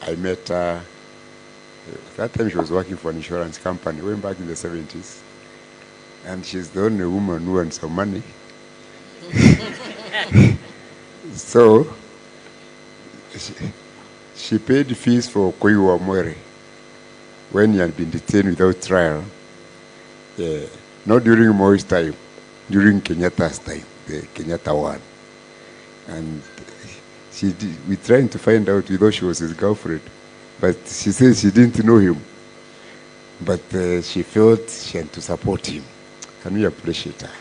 I met her. That time she was working for an insurance company, way back in the 70s. And she's the only woman who earned some money. So she paid fees for Koiwa Mwere when he had been detained without trial. Not during Moi's time, during Kenyatta's time, the Kenyatta one. And we tried to find out whether she was his girlfriend, but she says she didn't know him. But she felt she had to support him. Can we appreciate her?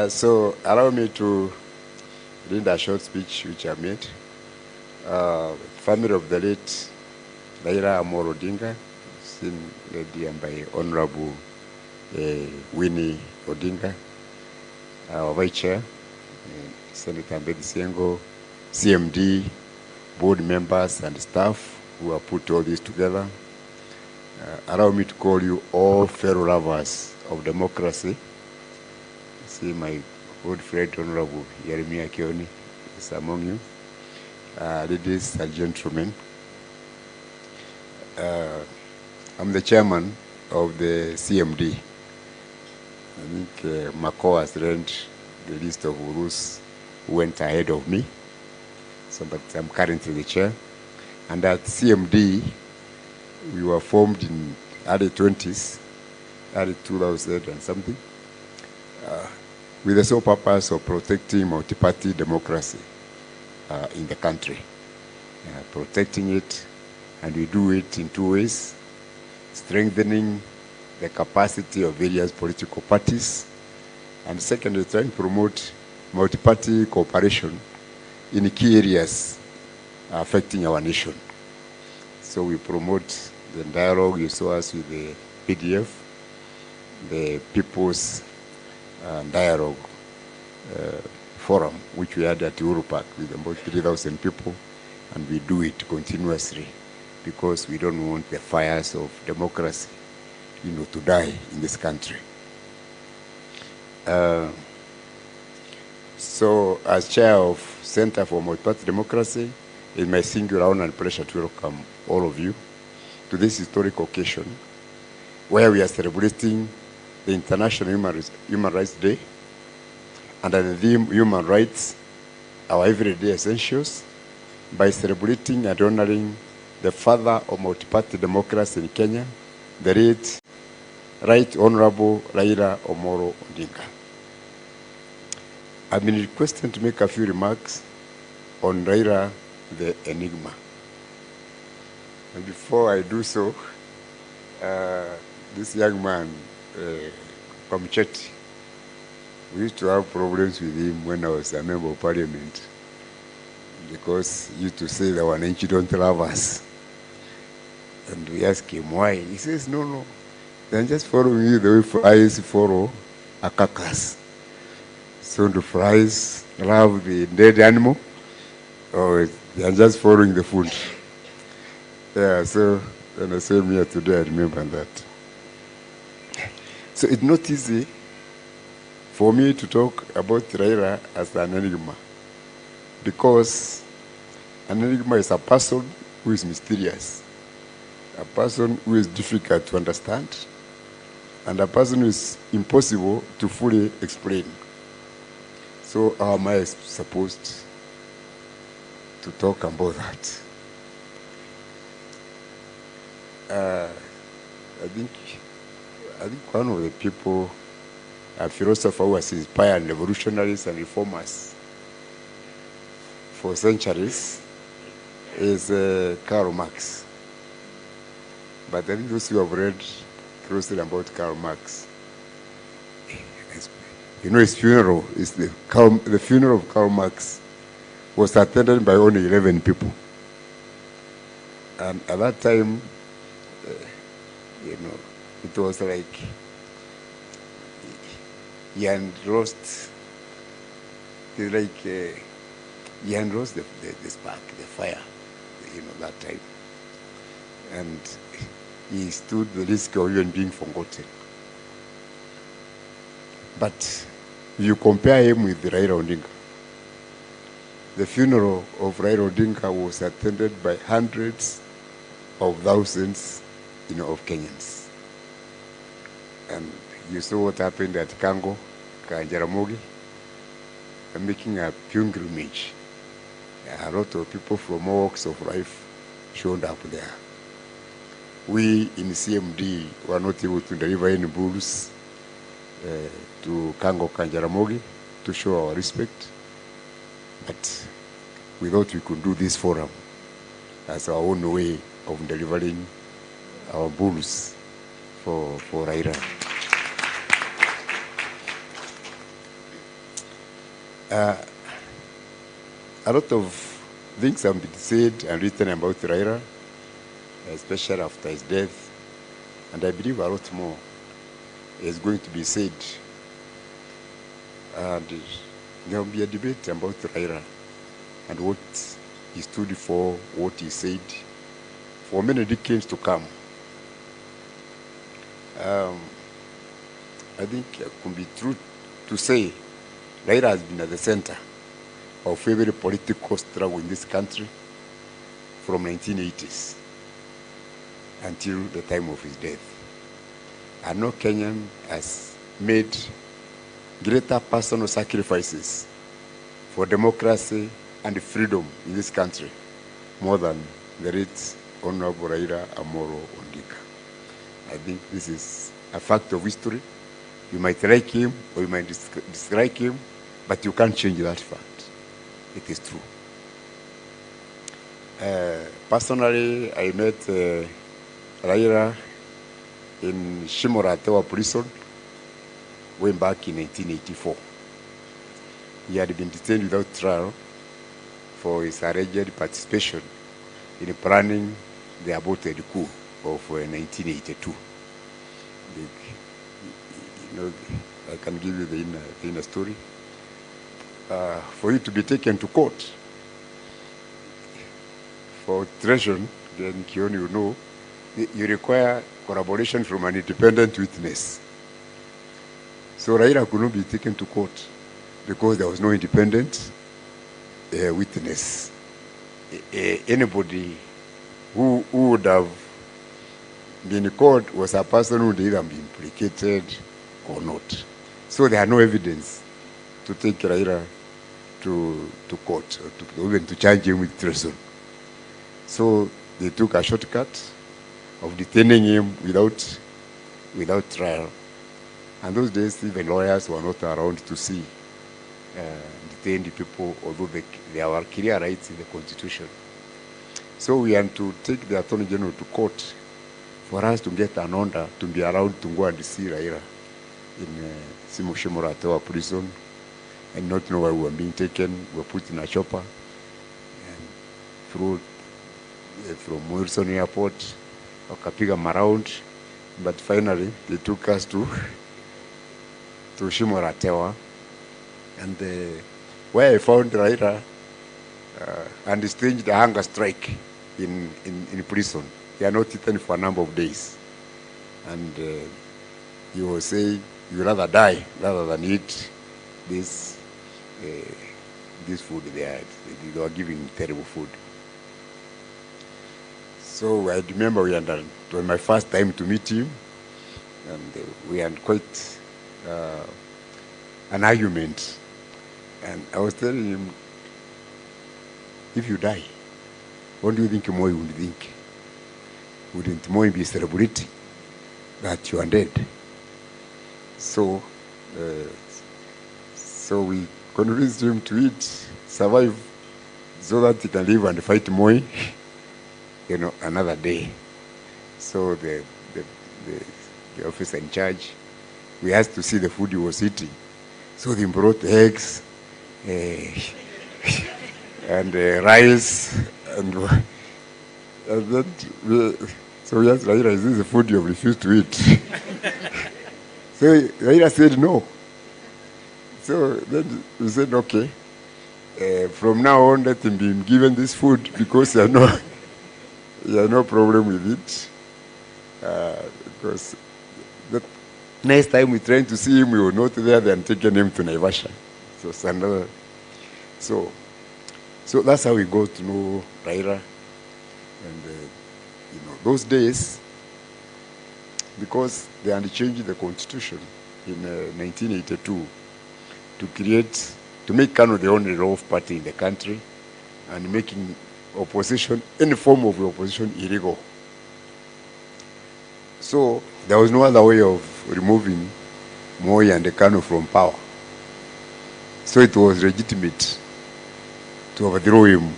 So allow me to read a short speech which I made. Family of the late Raila Odinga, seen led by Honorable Winnie Odinga, our Vice Chair, Senator Mbedi, CMD, board members and staff who have put all this together. Allow me to call you all fellow lovers of democracy. See my good friend Honorable Yeremia Kioni is among you. Ladies and gentlemen, I'm the chairman of the CMD. I think Mako has read the list of urus who went ahead of me. So, but I'm currently the chair. And at CMD, we were formed in early 20s, early 2000 and something, with the sole purpose of protecting multi-party democracy in the country. Protecting it, and we do it in two ways: strengthening the capacity of various political parties, and secondly, trying to promote multi-party cooperation in key areas affecting our nation. So we promote the dialogue. You saw us with the PDF, the People's Dialogue Forum, which we had at Uhuru Park with about 3,000 people, and we do it continuously because we don't want the fires of democracy, to die in this country. So, as chair of Center for Multi-Party Democracy, it's my singular honor and pleasure to welcome all of you to this historic occasion where we are celebrating the International Human Rights Day under the theme Human Rights, Our Everyday Essentials, by celebrating and honoring the father of multi-party democracy in Kenya, the late Right Honorable Raila Odinga. I've been requested to make a few remarks on Raila the Enigma. And before I do so, this young man, Komcheti, we used to have problems with him when I was a member of parliament because he used to say that Wananchi don't love us. And we asked him why. He says, no, they're just following you the way flies follow a carcass. So the flies love the dead animal, or they're just following the food. Yeah, so when I came here today, I remember that. So it's not easy for me to talk about Raila as an enigma, because an enigma is a person who is mysterious, a person who is difficult to understand, and a person who is impossible to fully explain. So how am I supposed to talk about that? I think one of the people, a philosopher who has inspired revolutionaries and reformers for centuries, is Karl Marx. But I think those who have read closely about Karl Marx, his funeral is the funeral of Karl Marx was attended by only 11 people. And at that time, it was like he had lost, the spark, the fire, that time. And he stood the risk of even being forgotten. But if you compare him with Raila Odinga, the funeral of Raila Odinga was attended by hundreds of thousands, of Kenyans. And you saw what happened at Kango, Jaramogi, making a pilgrimage. A lot of people from all walks of life showed up there. We in CMD were not able to deliver any bulls to Kango Jaramogi to show our respect, but we thought we could do this forum as our own way of delivering our bulls for Raila. A lot of things have been said and written about Raila, especially after his death, and I believe a lot more is going to be said. And there will be a debate about Raila and what he stood for, what he said, for many decades to come. I think it could be true to say Raila has been at the center of every political struggle in this country from 1980s until the time of his death. And no Kenyan has made greater personal sacrifices for democracy and freedom in this country more than the late Honorable Raila Odinga. I think this is a fact of history. You might like him or you might dislike him, but you can't change that fact. It is true. Personally, I met Raila in Shimoratewa prison way back in 1984. He had been detained without trial for his alleged participation in planning the aborted coup of 1982. I can give you the inner story. For you to be taken to court for treason, then Kioni, you require corroboration from an independent witness. So Raila could not be taken to court because there was no independent witness. Anybody who would have been in court was a person who would either be implicated or not. So there are no evidence to take Raila to court, or even to charge him with treason. So they took a shortcut of detaining him without trial. And those days, even lawyers were not around to see detained people, although there were clear rights in the Constitution. So we had to take the Attorney General to court for us to get an order to be allowed to go and see Raila in Shimoratewa prison, and not know where we were being taken. We were put in a chopper and through from Wilson Airport, Okapigam around, but finally they took us to Shimoratewa, and where I found Raila and staged a hunger strike in prison. They are not eaten for a number of days, and he was saying, "You rather die rather than eat this food." They were giving terrible food. So I remember it was my first time to meet him, and we had quite an argument. And I was telling him, if you die, what do you think Moi would think? Wouldn't Moi be celebrating that you are dead? So we convinced him to eat, survive, so that he can live and fight Moi, another day. So the officer in charge, we asked to see the food he was eating. So they brought eggs and rice, and then so we asked Raila, "Is this the food you have refused to eat?" So Raila said no. So then we said, okay, from now on let him be given this food because you have no problem with it. Because the next time we trying to see him, we were not there, then taking him to Naivasha. So So that's how we got to know Raila. And those days, because they had changed the constitution in 1982 to make Kano the only role-of party in the country and making opposition, any form of opposition, illegal. So there was no other way of removing Moi and Kano from power. So it was legitimate to overthrow him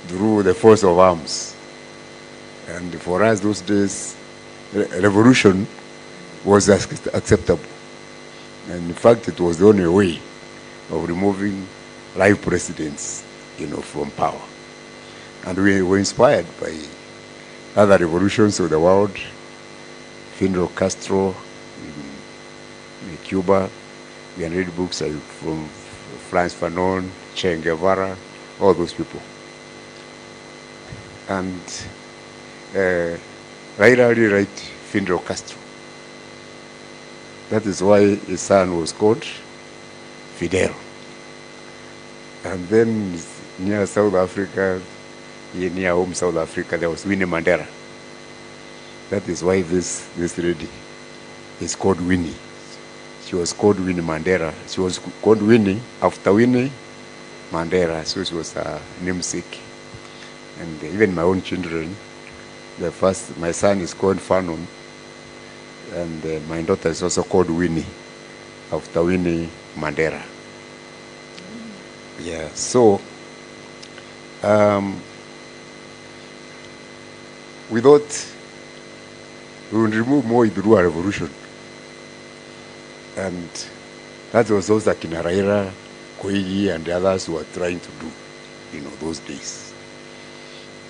through the force of arms. And for us those days, revolution was acceptable. And in fact, it was the only way of removing live presidents, from power. And we were inspired by other revolutions of the world, Fidel Castro in Cuba. We can read books from Franz Fanon, Che Guevara, all those people. And Raila really liked Fidel Castro. That is why his son was called Fidel. And then near South Africa, near home South Africa, there was Winnie Mandela. That is why this lady is called Winnie. She was called Winnie Mandela. She was called Winnie after Winnie Mandela, so she was a namesake. And even my own children, my son is called Fanon, and my daughter is also called Winnie after Winnie Mandela. Yeah, so we thought we would remove Moi through a revolution. And that was also Kina Raila, Koigi, and the others who were trying to do, those days.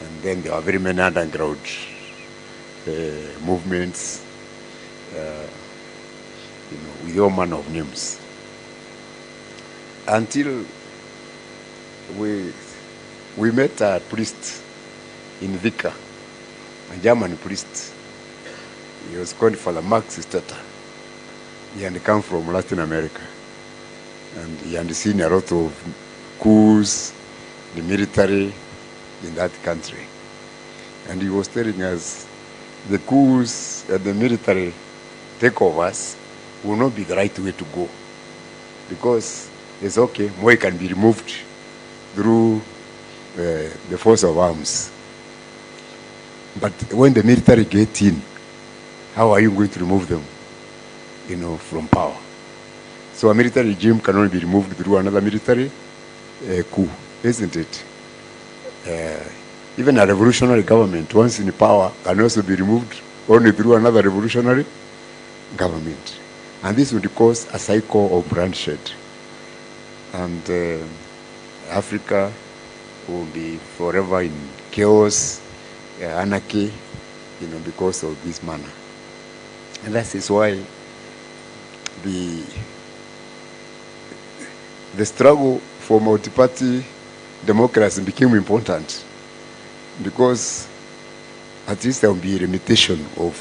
And then there were very many underground movements, with all manner of names. Until we met a priest in Vika, a German priest. He was called Father Max Stata. He had come from Latin America. And he had seen a lot of coups, the military in that country. And he was telling us the coups and the military takeovers will not be the right way to go. Because it's okay, Moi can be removed through the force of arms. But when the military get in, how are you going to remove them, from power? So a military regime can only be removed through another military coup, isn't it? Even a revolutionary government, once in power, can also be removed only through another revolutionary government. And this would cause a cycle of bloodshed. And Africa will be forever in chaos, anarchy, because of this manner. And that is why the struggle for multi-party democracy became important, because at least there will be a limitation of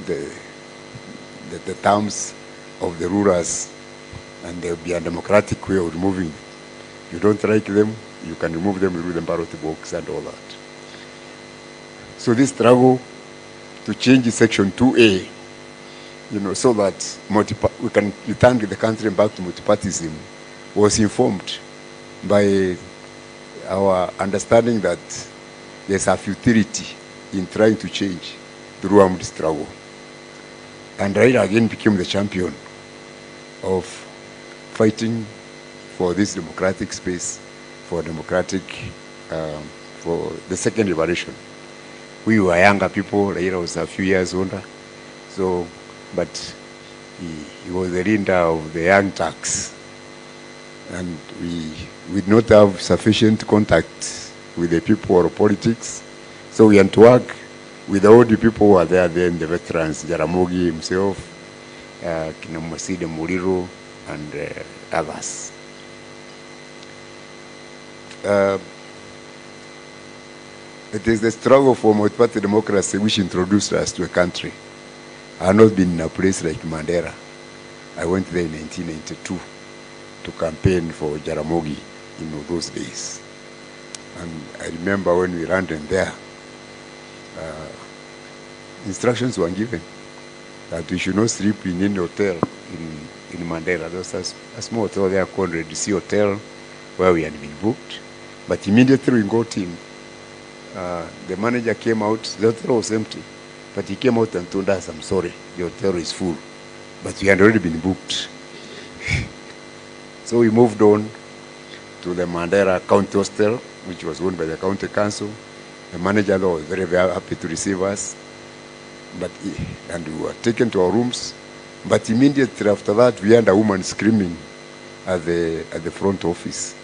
the terms of the rulers, and there will be a democratic way of removing. You don't like them, you can remove them through the ballot box and all that. So this struggle to change Section 2A, so that we can return the country back to multipartyism, was informed by our understanding that there's a futility in trying to change through armed struggle. And Raila again became the champion of fighting for this democratic space, for the second liberation. We were younger people. Raila was a few years older, but he was the leader of the young Turks, and we did not have sufficient contact with the people or politics, so we had to work with the old people who were there then, the veterans, Jaramogi himself, Kinamwaside Muriro, and others. It is the struggle for multi-party democracy which introduced us to a country. I have not been in a place like Mandera. I went there in 1992 to campaign for Jaramogi in those days. And I remember when we landed there, instructions were given that we should not sleep in any hotel in Mandela. There was a small hotel there called Red Sea Hotel where we had been booked. But immediately we got in, the manager came out, the hotel was empty. But he came out and told us, I'm sorry, the hotel is full. But we had already been booked. So we moved on to the Mandela County Hostel, which was owned by the county council. The manager was very, very happy to receive us. And we were taken to our rooms. But immediately after that, we had a woman screaming at the front office.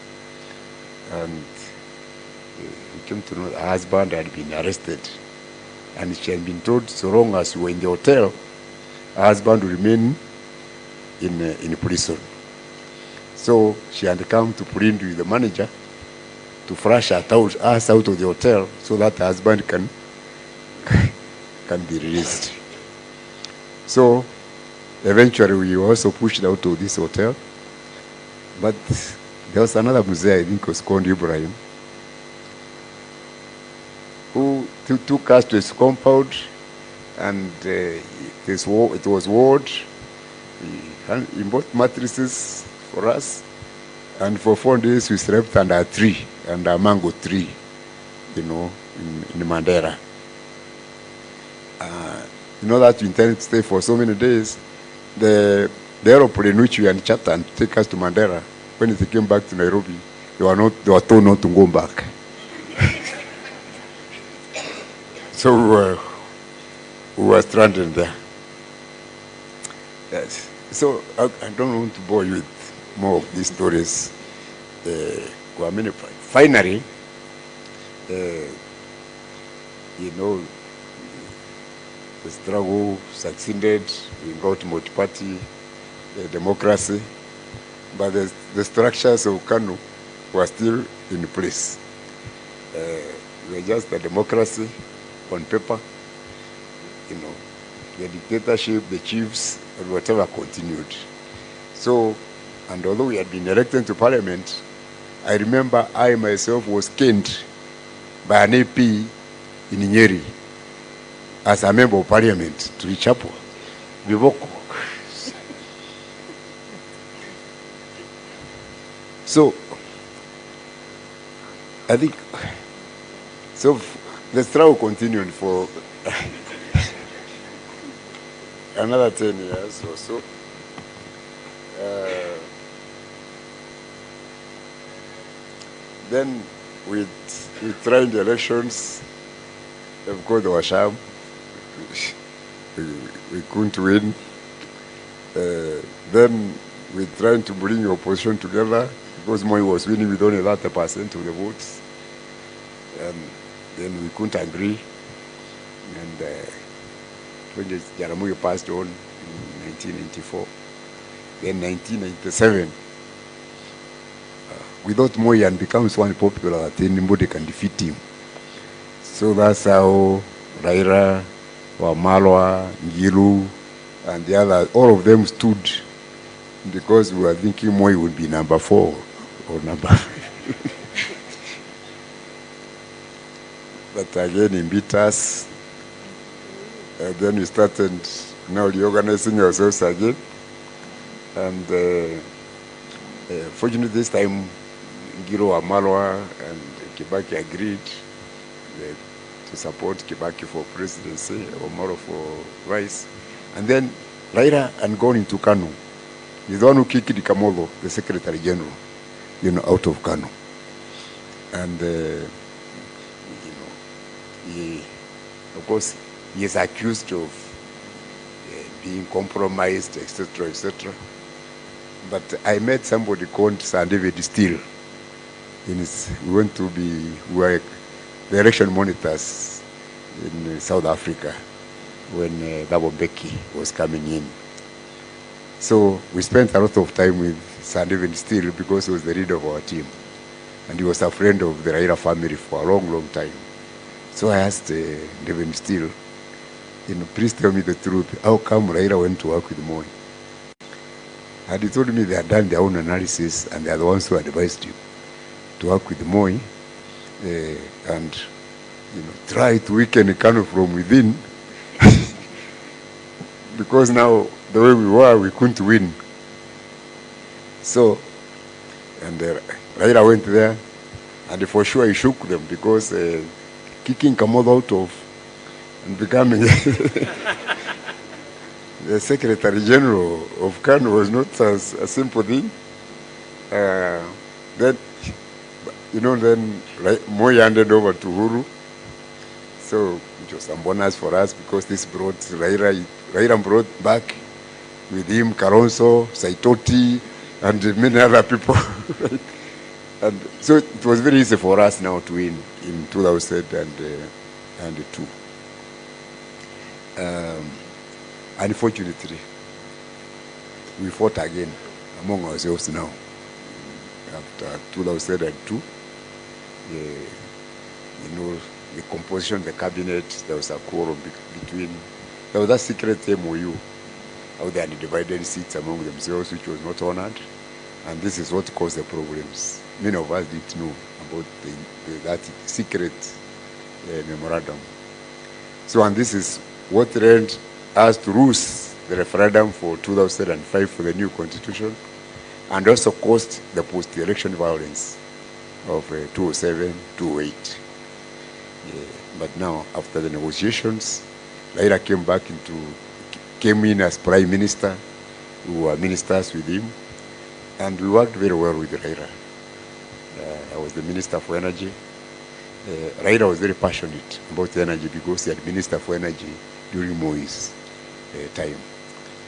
And we came to know her husband had been arrested. And she had been told, so long as we were in the hotel, her husband would remain in prison. So she had come to plead with the manager to flush us out of the hotel so that her husband can be released. So eventually we were also pushed out of this hotel. But there was another Mzee, I think was called Ibrahim, who took us to his compound, and it was ward. He bought mattresses for us, and for 4 days we slept under a tree, under a mango tree, in Mandera. You know that we intended to stay for so many days. The aeroplane which we had chartered to take us to Mandera, when they came back to Nairobi, they were told not to go back. So we were stranded there. Yes. So I don't want to bore you with more of these stories. Finally, the struggle succeeded. We got multi-party democracy, but the structures of KANU were still in place. We were just a democracy on paper. The dictatorship, the chiefs, and whatever continued. So, and although we had been elected to parliament, I remember I myself was caned by an AP in Nyeri as a member of parliament to Ichapo, Bivoko. So, I think, so the struggle continued for another 10 years or so. Then we tried the elections. Of course, there was sham. We couldn't win. Then we tried to bring the opposition together because Moi was winning with only 30% of the votes. And then we couldn't agree. And when Jaramogi passed on in 1994, then 1997, without Moi and becomes one popular that anybody can defeat him. So that's how Raila, Wamalwa, Ngilu, and the others, all of them stood because we were thinking Moi would be number 4 or number 5. But again, he beat us. And then we started now reorganizing ourselves again. And fortunately this time, Ngilo Wamalwa and Kibaki agreed to support Kibaki for presidency, Wamalwa for vice. And then Raila had gone into KANU. He's the one who kicked Kamolo, the Secretary General, out of KANU. And, he, of course, he is accused of being compromised, etc., etc. But I met somebody called Sir David Steele. We went to we were the election monitors in South Africa when Thabo Mbeki was coming in. So we spent a lot of time with Sir David Steele because he was the leader of our team. And he was a friend of the Raila family for a long, long time. So I asked David Steele, please tell me the truth. How come Raila went to work with Moi? And he told me they had done their own analysis and they are the ones who advised you to work with Moi. and try to weaken KANU from within, because now the way we were, we couldn't win. So, and Raila went there, and for sure he shook them, because kicking Kamodo out of and becoming the Secretary General of KANU was not a simple thing. Then Moi handed over to Uhuru. So it was some bonus for us, because this brought Raila brought back with him Kalonzo, Saitoti, and many other people. And so it was very easy for us now to win in 2002. Unfortunately, we fought again among ourselves now. After 2002, the composition of the cabinet, there was a quarrel between, there was a secret MOU, how they had divided seats among themselves, which was not honored. And this is what caused the problems. Many of us didn't know about that secret memorandum. So, and this is what led us to lose the referendum for 2005 for the new constitution, and also caused the post-election violence of 2007, 2008. But now, after the negotiations, Raila came in as Prime Minister. We were ministers with him, and we worked very well with Raila. I was the Minister for Energy. Raila was very passionate about energy, because he had Minister for Energy during Moi's time.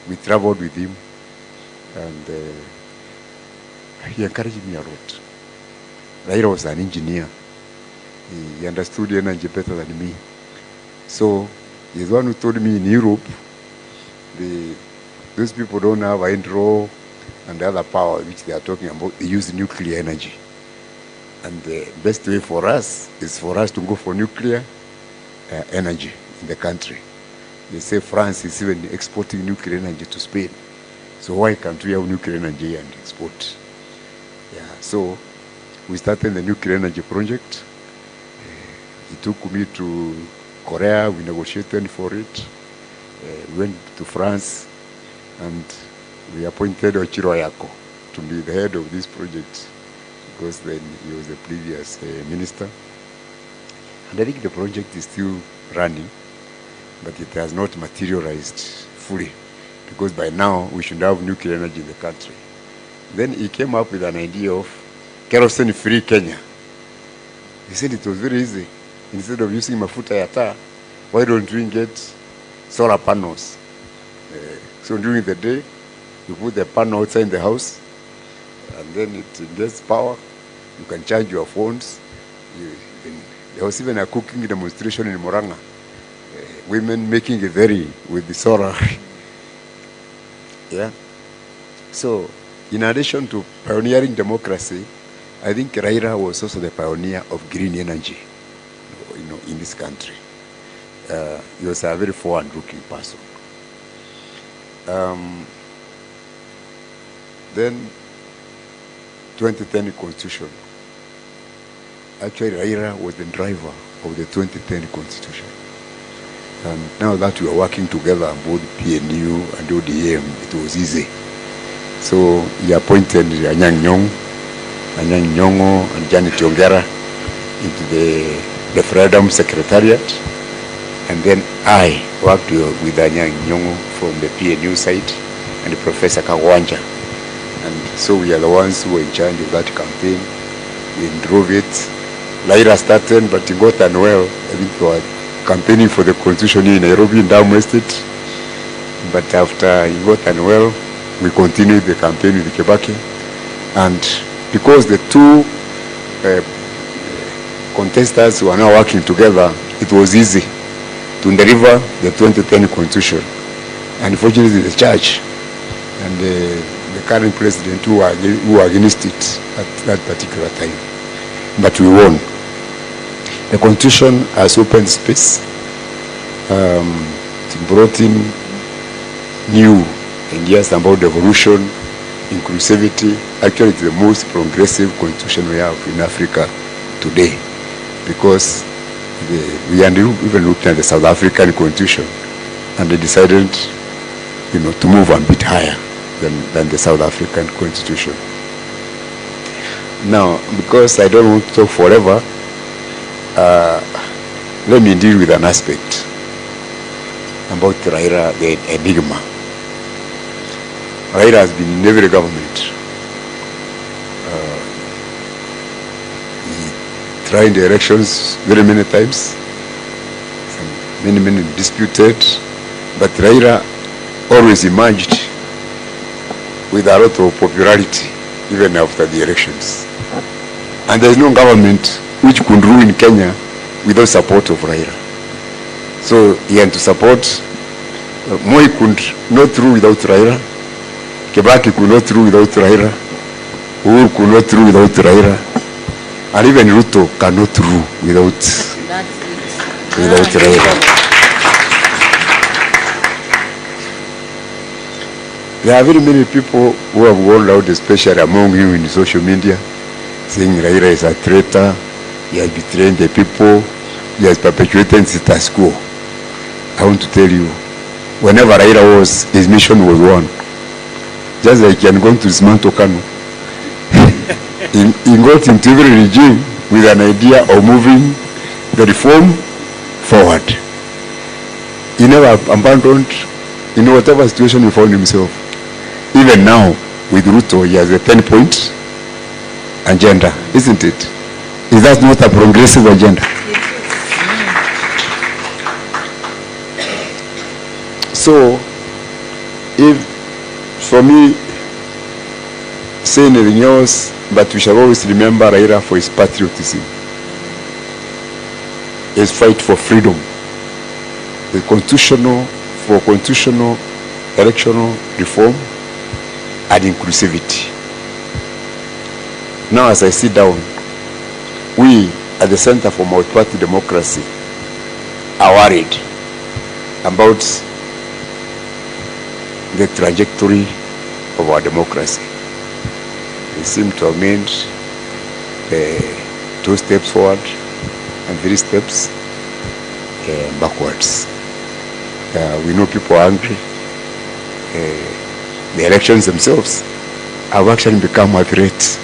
We traveled with him, and he encouraged me a lot. Raila was an engineer. He understood energy better than me. So he's the one who told me in Europe, those people don't have hydro and the other power which they are talking about. They use nuclear energy. And the best way for us is for us to go for nuclear energy in the country. They say France is even exporting nuclear energy to Spain. So why can't we have nuclear energy and export? Yeah, so we started the nuclear energy project. He took me to Korea, we negotiated for it. We went to France, and we appointed Ochiro Ayako to be the head of this project, because then he was the previous minister. And I think the project is still running, but it has not materialized fully, because by now we should have nuclear energy in the country. Then he came up with an idea of kerosene-free Kenya. He said it was very easy. Instead of using mafuta ya taa, why don't we get solar panels? So during the day, you put the panel outside the house, and then it gets power. You can charge your phones. There was even a cooking demonstration in Moranga. Women making a very with the solar. Yeah. So, in addition to pioneering democracy, I think Raila was also the pioneer of green energy, in this country. He was a very forward-looking person. Then, 2010 Constitution. Actually, Raila was the driver of the 2010 Constitution. And now that we are working together on both PNU and ODM, it was easy. So he appointed Anyang' Nyong'o and Janet Ongera into the referendum secretariat. And then I worked with Anyang' Nyong'o from the PNU side and Professor Kagwanja. And so we are the ones who were in charge of that campaign. We drove it. Raila started, but he got unwell. I think we were campaigning for the constitution in Nairobi in Damu Estate. But after he got unwell, we continued the campaign with Kibaki. And because the two contestants were now working together, it was easy to deliver the 2010 constitution. Unfortunately, the church and the current president who were against it at that particular time. But we won. The constitution has opened space. It brought in new ideas about devolution, inclusivity. Actually, it's the most progressive constitution we have in Africa today. because we are even looking at the South African constitution, and they decided, to move a bit higher than the South African constitution. Now, because I don't want to talk forever, let me deal with an aspect about Raila, the enigma. Raila has been in every government. He tried the elections very many times, many disputed, but Raila always emerged with a lot of popularity even after the elections. And there is no government which could rule in Kenya without support of Raila. So he had to support. Moi could not rule without Raila. Kibaki could not rule without Raila. Uhuru could not rule without Raila. And even Ruto cannot rule without Raila. There are very many people who have gone out, especially among you in social media, saying Raila is a traitor, he has betrayed the people, he has perpetuated status quo. I want to tell you, whenever Raila was, his mission was one. Just like he had gone to dismantle Kanu. He got into every regime with an idea of moving the reform forward. He never abandoned in whatever situation he found himself. Even now, with Ruto, he has a 10-point agenda, isn't it? Is that not a progressive agenda? So, if for me, say anything else, but we shall always remember Raila for his patriotism, his fight for freedom, the constitutional electoral reform, and inclusivity. Now, as I sit down, we at the Center for Multi-Party Democracy are worried about the trajectory of our democracy. We seem to have made 2 steps forward and 3 steps backwards. We know people are angry. The elections themselves have actually become a threat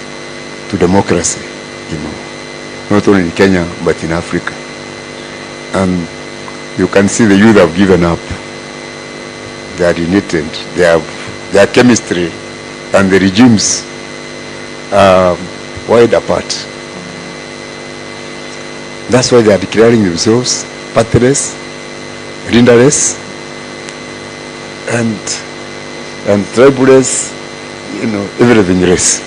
to democracy, not only in Kenya, but in Africa. And you can see the youth have given up. They are united. Their chemistry and the regimes are wide apart. That's why they are declaring themselves partyless, leaderless, and triballess, everything less.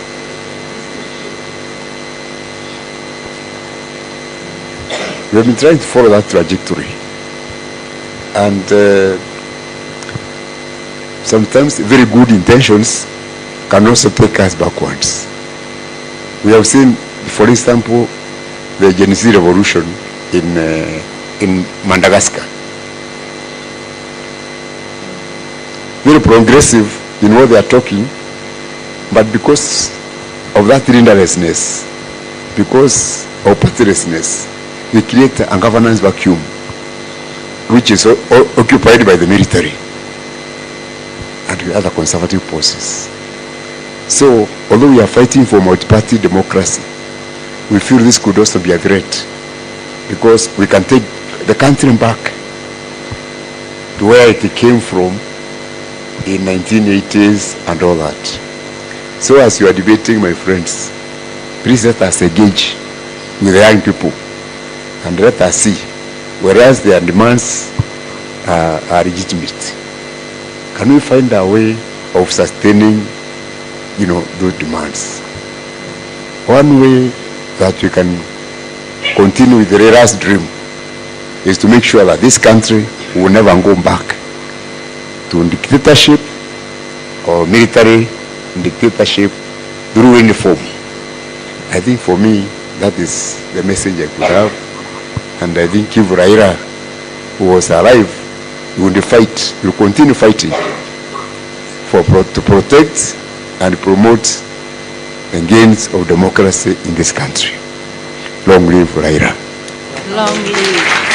We have been trying to follow that trajectory. And sometimes very good intentions can also take us backwards. We have seen, for example, the Gen Z revolution in Madagascar. Very progressive in what they are talking, but because of that leaderlessness, because of partylessness, they create a governance vacuum which is occupied by the military and the other conservative forces. So, although we are fighting for multi-party democracy, we feel this could also be a threat, because we can take the country back to where it came from in 1980s and all that. So as you are debating, my friends, please let us engage with the young people and let us see, whereas their demands are legitimate, can we find a way of sustaining, those demands? One way that we can continue with the Raila's dream is to make sure that this country will never go back to dictatorship or military dictatorship through any form. I think for me, that is the message I could have. And I think if Raila was alive, he would fight, he will continue fighting to protect and promote the gains of democracy in this country. Long live Raila. Long live